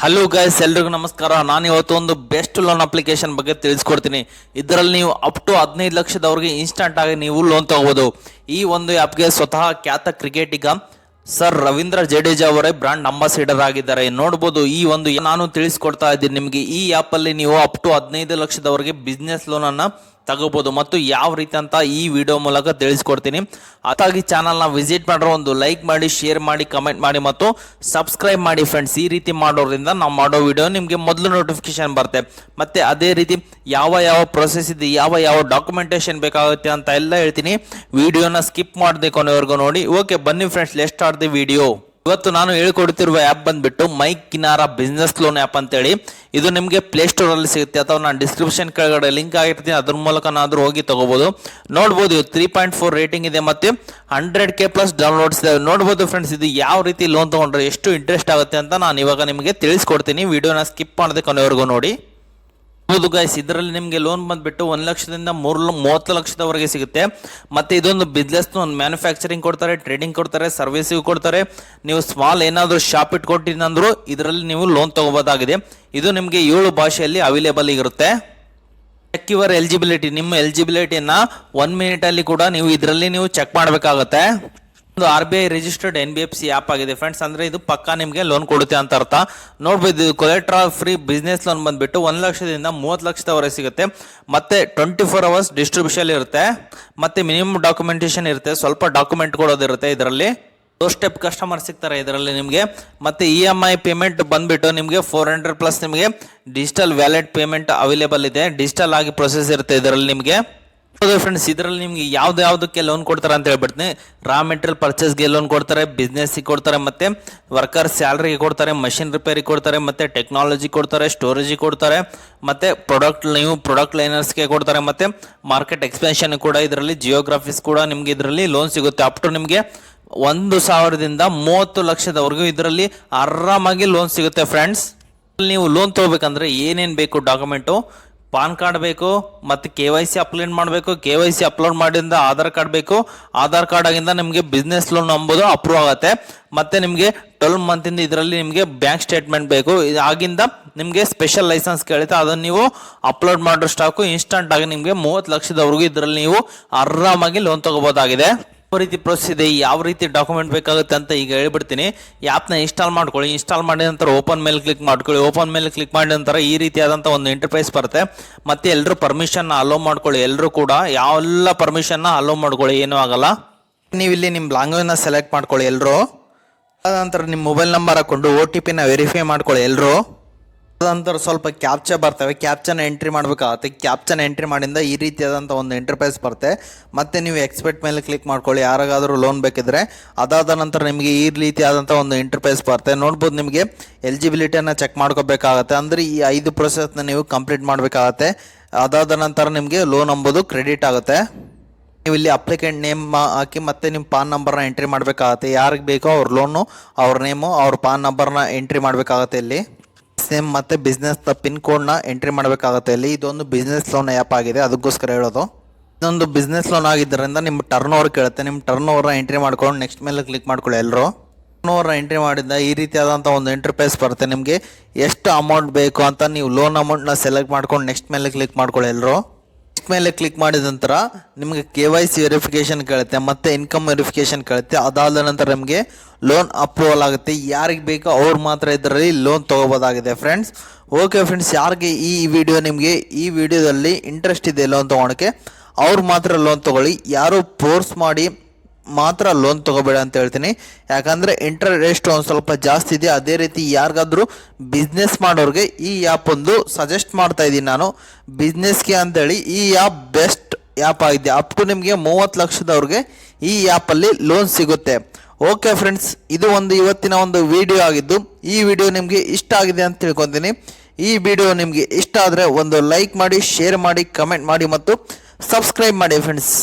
Hello guys, ಎಲ್ರಿಗೂ ನಮಸ್ಕಾರ. ನಾನು ಇವತ್ತು ಒಂದು ಬೆಸ್ಟ್ ಲೋನ್ ಅಪ್ಲಿಕೇಶನ್ ಬಗ್ಗೆ ತಿಳಿಸ್ಕೊಡ್ತೀನಿ. ಇದರಲ್ಲಿ ನೀವು ಅಪ್ ಟು 15 ಲಕ್ಷದವರೆಗೆ ಇನ್ಸ್ಟಂಟ್ ಆಗಿ ನೀವು ಲೋನ್ ತಗೋಬಹುದು. ಈ ಒಂದು ಆ್ಯಪ್ಗೆ ಸ್ವತಃ ಖ್ಯಾತ ಕ್ರಿಕೆಟಿಗ ಸರ್ ರವೀಂದ್ರ ಜಡೇಜಾ ಅವರೇ ಬ್ರಾಂಡ್ ಅಂಬಾಸಿಡರ್ ಆಗಿದ್ದಾರೆ. ನೋಡ್ಬೋದು, ಈ ಒಂದು ನಾನು ತಿಳಿಸ್ಕೊಡ್ತಾ ಇದ್ದೀನಿ ನಿಮಗೆ. ಈ ಆ್ಯಪಲ್ಲಿ ನೀವು ಅಪ್ ಟು 15 ಲಕ್ಷದವರೆಗೆ ಬಿಸ್ನೆಸ್ ಲೋನನ್ನು ತಗೋಬಹುದು ಮತ್ತು ಯಾವ ರೀತಿ ಅಂತ ಈ ವಿಡಿಯೋ ಮೂಲಕ ತಿಳಿಸ್ಕೊಡ್ತೀನಿ. ಅದಾಗಿ ಚಾನಲ್ನ ವಿಸಿಟ್ ಮಾಡ್ರೆ ಒಂದು ಲೈಕ್ ಮಾಡಿ, ಶೇರ್ ಮಾಡಿ, ಕಮೆಂಟ್ ಮಾಡಿ ಮತ್ತು ಸಬ್ಸ್ಕ್ರೈಬ್ ಮಾಡಿ ಫ್ರೆಂಡ್ಸ್. ಈ ರೀತಿ ಮಾಡೋದ್ರಿಂದ ನಾವು ಮಾಡೋ ವಿಡಿಯೋ ನಿಮಗೆ ಮೊದಲು ನೋಟಿಫಿಕೇಶನ್ ಬರುತ್ತೆ. ಮತ್ತೆ ಅದೇ ರೀತಿ ಯಾವ ಪ್ರೊಸೆಸ್ ಇದೆ, ಯಾವ ಡಾಕ್ಯುಮೆಂಟೇಶನ್ ಬೇಕಾಗುತ್ತೆ ಅಂತ ಎಲ್ಲ ಹೇಳ್ತೀನಿ. ವಿಡಿಯೋನ ಸ್ಕಿಪ್ ಮಾಡದೆ ಕೊನೆವರೆಗೂ ನೋಡಿ. ಓಕೆ, ಬನ್ನಿ friends, let's start the video. ಇವತ್ತು ನಾನು ಹೇಳ್ಕೊಡ್ತಿರುವ ಆ್ಯಪ್ ಬಂದ್ಬಿಟ್ಟು ಮೈ ಕಿನಾರಾ ಬಿಸ್ನೆಸ್ ಲೋನ್ ಆ್ಯಪ್ ಅಂತೇಳಿ. ಇದು ನಿಮಗೆ ಪ್ಲೇಸ್ಟೋರಲ್ಲಿ ಸಿಗುತ್ತೆ ಅಥವಾ ನಾನು ಡಿಸ್ಕ್ರಿಪ್ಷನ್ ಕೆಳಗಡೆ ಲಿಂಕ್ ಆಗಿರ್ತೀನಿ, ಅದ್ರ ಮೂಲಕನಾದರೂ ಹೋಗಿ ತಗೋಬಹುದು. ನೋಡ್ಬೋದು, 3.4 ರೇಟಿಂಗ್ ಇದೆ ಮತ್ತು 100K ಪ್ಲಸ್ ಡೌನ್ಲೋಡ್ಸ್ ಇದೆ. ನೋಡ್ಬೋದು ಫ್ರೆಂಡ್ಸ್, ಇದು ಯಾವ ರೀತಿ ಲೋನ್ ತೊಗೊಂಡ್ರೆ ಎಷ್ಟು ಇಂಟ್ರೆಸ್ಟ್ ಆಗುತ್ತೆ ಅಂತ ನಾನು ಇವಾಗ ನಿಮಗೆ ತಿಳಿಸ್ಕೊಡ್ತೀನಿ. ವಿಡಿಯೋನ ಸ್ಕಿಪ್ ಮಾಡದೆ ಕೊನೆವರೆಗೂ ನೋಡಿ. ಹೌದು ಗೈಸ್, ಇದರಲ್ಲಿ ನಿಮಗೆ ಲೋನ್ ಬಂದ್ಬಿಟ್ಟು 1 ಲಕ್ಷದಿಂದ 30 ಲಕ್ಷದವರೆಗೆ ಸಿಗುತ್ತೆ. ಮತ್ತು ಇದೊಂದು ಬಿಸ್ನೆಸ್ ಒಂದು ಮ್ಯಾನುಫ್ಯಾಕ್ಚರಿಂಗ್ ಕೊಡ್ತಾರೆ, ಟ್ರೇಡಿಂಗ್ ಕೊಡ್ತಾರೆ, ಸರ್ವಿಸಿಗೂ ಕೊಡ್ತಾರೆ. ನೀವು ಸ್ಮಾಲ್ ಏನಾದರೂ ಶಾಪ್ ಇಟ್ಕೊಟ್ಟಿನಂದ್ರೂ ಇದರಲ್ಲಿ ನೀವು ಲೋನ್ ತಗೋಬೋದಾಗಿದೆ. ಇದು ನಿಮಗೆ 7 ಭಾಷೆಯಲ್ಲಿ ಅವೈಲೇಬಲ್ ಇರುತ್ತೆ. ಚೆಕ್ ಯುವರ್ ಎಲಿಜಿಬಿಲಿಟಿ, ನಿಮ್ಮ ಎಲಿಜಿಬಿಲಿಟಿಯನ್ನು 1 ಮಿನಿಟಲ್ಲಿ ಕೂಡ ನೀವು ಇದರಲ್ಲಿ ನೀವು ಚೆಕ್ ಮಾಡಬೇಕಾಗುತ್ತೆ. ಒಂದು RBI ರಿಜಿಸ್ಟರ್ಡ್ NBFC ಆ್ಯಪ್ ಆಗಿದೆ ಫ್ರೆಂಡ್ಸ್. ಅಂದರೆ ಇದು ಪಕ್ಕಾ ನಿಮಗೆ ಲೋನ್ ಕೊಡುತ್ತೆ ಅಂತ ಅರ್ಥ. ನೋಡ್ಬೋದು, ಕೊಲೆಟ್ರಲ್ ಫ್ರೀ ಬಿಸ್ನೆಸ್ ಲೋನ್ ಬಂದ್ಬಿಟ್ಟು 1 ಲಕ್ಷದಿಂದ 30 ಲಕ್ಷದವರೆಗೆ ಸಿಗುತ್ತೆ. ಮತ್ತೆ 24 ಅವರ್ಸ್ ಡಿಸ್ಟ್ರಿಬ್ಯೂಷನ್ ಇರುತ್ತೆ. ಮತ್ತೆ ಮಿನಿಮಮ್ ಡಾಕ್ಯುಮೆಂಟೇಶನ್ ಇರುತ್ತೆ, ಸ್ವಲ್ಪ ಡಾಕ್ಯುಮೆಂಟ್ ಕೊಡೋದಿರುತ್ತೆ ಇದರಲ್ಲಿ. 2 ಸ್ಟೆಪ್ ಕಸ್ಟಮರ್ ಸಿಗ್ತಾರೆ ಇದರಲ್ಲಿ ನಿಮಗೆ. ಮತ್ತೆ EMI ಪೇಮೆಂಟ್ ಬಂದ್ಬಿಟ್ಟು ನಿಮಗೆ 400 ಪ್ಲಸ್ ನಿಮಗೆ ಡಿಜಿಟಲ್ ವ್ಯಾಲೆಟ್ ಪೇಮೆಂಟ್ ಅವೈಲೇಬಲ್ ಇದೆ. ಡಿಜಿಟಲ್ ಆಗಿ ಪ್ರೊಸೆಸ್ ಇರುತ್ತೆ ಇದರಲ್ಲಿ ನಿಮಗೆ. ಹೌದು ಫ್ರೆಂಡ್ಸ್, ಇದರಲ್ಲಿ ನಿಮಗೆ ಯಾವುದಕ್ಕೆ ಲೋನ್ ಕೊಡ್ತಾರೆ ಅಂತ ಹೇಳ್ಬಿಡ್ತೀನಿ. ರಾ ಮೆಟೀರಿಯಲ್ ಪರ್ಚೇಸ್ಗೆ ಲೋನ್ ಕೊಡ್ತಾರೆ, ಬಿಸ್ನೆಸ್ಗೆ ಕೊಡ್ತಾರೆ, ಮತ್ತೆ ವರ್ಕರ್ ಸ್ಯಾಲ್ರಿಗೆ ಕೊಡ್ತಾರೆ, ಮಷಿನ್ ರಿಪೇರಿ ಕೊಡ್ತಾರೆ, ಮತ್ತೆ ಟೆಕ್ನಾಲಜಿ ಕೊಡ್ತಾರೆ, ಸ್ಟೋರೇಜ್ ಕೊಡ್ತಾರೆ, ಮತ್ತೆ ಪ್ರಾಡಕ್ಟ್ ಲೈನರ್ಸ್ಗೆ ಕೊಡ್ತಾರೆ, ಮತ್ತೆ ಮಾರ್ಕೆಟ್ ಎಕ್ಸ್ಪೆನ್ಷನ್ ಕೂಡ ಇದರಲ್ಲಿ, ಜಿಯೋಗ್ರಫಿಸ್ ಕೂಡ ನಿಮಗೆ ಇದರಲ್ಲಿ ಲೋನ್ ಸಿಗುತ್ತೆ. ಅಪ್ ಟು ನಿಮಗೆ 1,000ದಿಂದ 30 ಲಕ್ಷದವರೆಗೂ ಇದರಲ್ಲಿ ಆರಾಮಾಗಿ ಲೋನ್ ಸಿಗುತ್ತೆ ಫ್ರೆಂಡ್ಸ್. ನೀವು ಲೋನ್ ತಗೋಬೇಕಂದ್ರೆ ಏನೇನು ಬೇಕು ಡಾಕ್ಯುಮೆಂಟು, ಪಾನ್ ಕಾರ್ಡ್ ಬೇಕು, ಮತ್ತು KYC ಅಪ್ಲೋಡ್ ಮಾಡಬೇಕು. KYC ಅಪ್ಲೋಡ್ ಮಾಡಿಂದ ಆಧಾರ್ ಕಾರ್ಡ್ ಬೇಕು. ಆಧಾರ್ ಕಾರ್ಡ್ ಆಗಿಂದ ನಿಮಗೆ ಬಿಸ್ನೆಸ್ ಲೋನ್ ಅಂಬೋದು ಅಪ್ರೂವ್ ಆಗುತ್ತೆ. ಮತ್ತು ನಿಮಗೆ 12 ಮಂತಿಂದ ಇದರಲ್ಲಿ ನಿಮಗೆ ಬ್ಯಾಂಕ್ ಸ್ಟೇಟ್ಮೆಂಟ್ ಬೇಕು. ಆಗಿಂದ ನಿಮಗೆ ಸ್ಪೆಷಲ್ ಲೈಸೆನ್ಸ್ ಕೇಳುತ್ತೆ, ಅದನ್ನು ನೀವು ಅಪ್ಲೋಡ್ ಮಾಡೋ ಸ್ಟಾಕು ಇನ್ಸ್ಟಂಟ್ ಆಗಿ ನಿಮಗೆ 30 ಲಕ್ಷದವರೆಗೂ ಇದರಲ್ಲಿ ನೀವು ಆರಾಮಾಗಿ ಲೋನ್ ತಗೋಬೋದಾಗಿದೆ. ಯಾವ ರೀತಿ ಪ್ರೊಸೆಸ್ ಇದೆ, ಯಾವ ರೀತಿ ಡಾಕ್ಯುಮೆಂಟ್ ಬೇಕಾಗುತ್ತೆ ಅಂತ ಈಗ ಹೇಳ್ಬಿಡ್ತೀನಿ. ಆ್ಯಪ್ನ ಇನ್ಸ್ಟಾಲ್ ಮಾಡ್ಕೊಳ್ಳಿ. ಇನ್ಸ್ಟಾಲ್ ಮಾಡಿದ ನಂತರ ಓಪನ್ ಮೇಲೆ ಕ್ಲಿಕ್ ಮಾಡ್ಕೊಳ್ಳಿ. ಓಪನ್ ಮೇಲೆ ಕ್ಲಿಕ್ ಮಾಡಿದ ನಂತರ ಈ ರೀತಿಯಾದಂಥ ಒಂದು ಇಂಟರ್ಫೇಸ್ ಬರುತ್ತೆ. ಮತ್ತು ಎಲ್ಲರೂ ಪರ್ಮಿಷನ್ನ ಅಲೋ ಮಾಡ್ಕೊಳ್ಳಿ. ಎಲ್ಲರೂ ಕೂಡ ಯಾವೆಲ್ಲ ಪರ್ಮಿಷನ್ನ ಅಲೋ ಮಾಡ್ಕೊಳ್ಳಿ, ಏನೂ ಆಗಲ್ಲ. ನೀವು ಇಲ್ಲಿ ನಿಮ್ಮ ಲ್ಯಾಂಗ್ವೇಜ್ನ ಸೆಲೆಕ್ಟ್ ಮಾಡ್ಕೊಳ್ಳಿ ಎಲ್ಲರೂ. ಅದ ನಂತರ ನಿಮ್ಮ ಮೊಬೈಲ್ ನಂಬರ್ ಹಾಕ್ಕೊಂಡು OTPನ ವೆರಿಫೈ ಮಾಡ್ಕೊಳ್ಳಿ ಎಲ್ಲರೂ. ಅದಂತರ ಸ್ವಲ್ಪ ಕ್ಯಾಪ್ಚಾ ಬರ್ತವೆ, ಕ್ಯಾಪ್ಚನ ಎಂಟ್ರಿ ಮಾಡಬೇಕಾಗುತ್ತೆ. ಕ್ಯಾಪ್ಚನ ಎಂಟ್ರಿ ಮಾಡಿಂದ ಈ ರೀತಿಯಾದಂಥ ಒಂದು ಇಂಟರ್ಫೇಸ್ ಬರುತ್ತೆ. ಮತ್ತು ನೀವು ಎಕ್ಸ್ಪೆಕ್ಟ್ ಮೇಲೆ ಕ್ಲಿಕ್ ಮಾಡ್ಕೊಳ್ಳಿ ಯಾರಿಗಾದರೂ ಲೋನ್ ಬೇಕಿದ್ರೆ. ಅದಾದ ನಂತರ ನಿಮಗೆ ಈ ರೀತಿಯಾದಂಥ ಒಂದು ಇಂಟರ್ಫೇಸ್ ಬರುತ್ತೆ. ನೋಡ್ಬೋದು, ನಿಮಗೆ ಎಲಿಜಿಬಿಲಿಟಿಯನ್ನು ಚೆಕ್ ಮಾಡ್ಕೋಬೇಕಾಗತ್ತೆ. ಅಂದರೆ ಈ 5 ಪ್ರೊಸೆಸ್ನ ನೀವು ಕಂಪ್ಲೀಟ್ ಮಾಡಬೇಕಾಗತ್ತೆ. ಅದಾದ ನಂತರ ನಿಮಗೆ ಲೋನ್ ಅಂಬೋದು ಕ್ರೆಡಿಟ್ ಆಗುತ್ತೆ. ನೀವು ಇಲ್ಲಿ ಅಪ್ಲಿಕೆಂಟ್ ನೇಮ್ ಹಾಕಿ ಮತ್ತು ನಿಮ್ಮ ಪಾನ್ ನಂಬರ್ನ ಎಂಟ್ರಿ ಮಾಡಬೇಕಾಗತ್ತೆ. ಯಾರಿಗೆ ಬೇಕೋ ಅವ್ರ ಲೋನು, ಅವ್ರ ನೇಮು, ಅವ್ರ ಪಾನ್ ನಂಬರ್ನ ಎಂಟ್ರಿ ಮಾಡಬೇಕಾಗತ್ತೆ ಇಲ್ಲಿ. ಸೇಮ್ ಮತ್ತು ಬಿಸ್ನೆಸ್ನ ಪಿನ್ ಕೋಡ್ನ ಎಂಟ್ರಿ ಮಾಡಬೇಕಾಗುತ್ತೆ ಇಲ್ಲಿ. ಇದೊಂದು ಬಿಸ್ನೆಸ್ ಲೋನ್ ಆ್ಯಪ್ ಆಗಿದೆ, ಅದಕ್ಕೋಸ್ಕರ ಹೇಳೋದು. ಇದೊಂದು ಬಿಸ್ನೆಸ್ ಲೋನ್ ಆಗಿದ್ದರಿಂದ ನಿಮ್ಮ ಟರ್ನ್ ಓವರ್ ಕೇಳುತ್ತೆ. ನಿಮ್ಮ ಟರ್ನ್ ಓವರ್ನ ಎಂಟ್ರಿ ಮಾಡ್ಕೊಂಡು ನೆಕ್ಸ್ಟ್ ಮೇಲೆ ಕ್ಲಿಕ್ ಮಾಡ್ಕೊಳ್ಳಿ ಎಲ್ಲರೂ. ಟರ್ನ್ ಓವರ್ನ ಎಂಟ್ರಿ ಮಾಡಿದ ಈ ರೀತಿಯಾದಂಥ ಒಂದು ಇಂಟರ್ಫೇಸ್ ಬರುತ್ತೆ. ನಿಮಗೆ ಎಷ್ಟು ಅಮೌಂಟ್ ಬೇಕು ಅಂತ ನೀವು ಲೋನ್ ಅಮೌಂಟ್ನ ಸೆಲೆಕ್ಟ್ ಮಾಡ್ಕೊಂಡು ನೆಕ್ಸ್ಟ್ ಮೇಲೆ ಕ್ಲಿಕ್ ಮಾಡ್ಕೊಳ್ಳಿ ಎಲ್ಲರೂ. ನೆಕ್ಸ್ಟ್ ಮೇಲೆ ಕ್ಲಿಕ್ ಮಾಡಿದ ನಂತರ ನಿಮಗೆ KYC ವೆರಿಫಿಕೇಷನ್ ಕೇಳುತ್ತೆ, ಮತ್ತು ಇನ್ಕಮ್ ವೆರಿಫಿಕೇಷನ್ ಕೇಳುತ್ತೆ. ಅದಾದ ನಂತರ ನಿಮಗೆ ಲೋನ್ ಅಪ್ರೂವಲ್ ಆಗುತ್ತೆ. ಯಾರಿಗೆ ಬೇಕೋ ಅವ್ರು ಮಾತ್ರ ಇದರಲ್ಲಿ ಲೋನ್ ತೊಗೋಬೋದಾಗಿದೆ ಫ್ರೆಂಡ್ಸ್. ಓಕೆ ಫ್ರೆಂಡ್ಸ್, ಯಾರಿಗೆ ನಿಮಗೆ ಈ ವಿಡಿಯೋದಲ್ಲಿ ಇಂಟ್ರೆಸ್ಟ್ ಇದೆ ಲೋನ್ ತೊಗೊಳಕ್ಕೆ ಅವ್ರು ಮಾತ್ರ ಲೋನ್ ತೊಗೊಳ್ಳಿ. ಯಾರು ಫೋರ್ಸ್ ಮಾಡಿ ಮಾತ್ರ ಲೋನ್ ತೊಗೋಬೇಡ ಅಂತ ಹೇಳ್ತೀನಿ. ಯಾಕಂದರೆ ಇಂಟ್ರೆಸ್ಟ್ ಒಂದು ಸ್ವಲ್ಪ ಜಾಸ್ತಿ ಇದೆ. ಅದೇ ರೀತಿ ಯಾರಿಗಾದ್ರೂ ಬಿಸ್ನೆಸ್ ಮಾಡೋರಿಗೆ ಈ ಆ್ಯಪ್ ಒಂದು ಸಜೆಸ್ಟ್ ಮಾಡ್ತಾ ಇದ್ದೀನಿ ನಾನು, ಬಿಸ್ನೆಸ್ಗೆ ಅಂತೇಳಿ. ಈ ಆ್ಯಪ್ ಬೆಸ್ಟ್ ಆ್ಯಪ್ ಆಗಿದೆ. ಅಪ್ ಟು ನಿಮಗೆ 30 ಲಕ್ಷದವ್ರಿಗೆ ಈ ಆ್ಯಪಲ್ಲಿ ಲೋನ್ ಸಿಗುತ್ತೆ. ಓಕೆ ಫ್ರೆಂಡ್ಸ್, ಇದು ಇವತ್ತಿನ ಒಂದು ವಿಡಿಯೋ ಆಗಿದ್ದು. ಈ ವಿಡಿಯೋ ನಿಮಗೆ ಇಷ್ಟ ಆಗಿದೆ ಅಂತ ತಿಳ್ಕೊತೀನಿ. ಈ ವಿಡಿಯೋ ನಿಮಗೆ ಇಷ್ಟ ಆದರೆ ಒಂದು ಲೈಕ್ ಮಾಡಿ, ಶೇರ್ ಮಾಡಿ, ಕಮೆಂಟ್ ಮಾಡಿ ಮತ್ತು ಸಬ್ಸ್ಕ್ರೈಬ್ ಮಾಡಿ ಫ್ರೆಂಡ್ಸ್.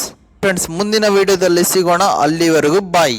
ಮುಂದಿನ ವಿಡಿಯೋದಲ್ಲಿ ಸಿಗೋಣ. ಅಲ್ಲಿವರೆಗೂ ಬಾಯ್.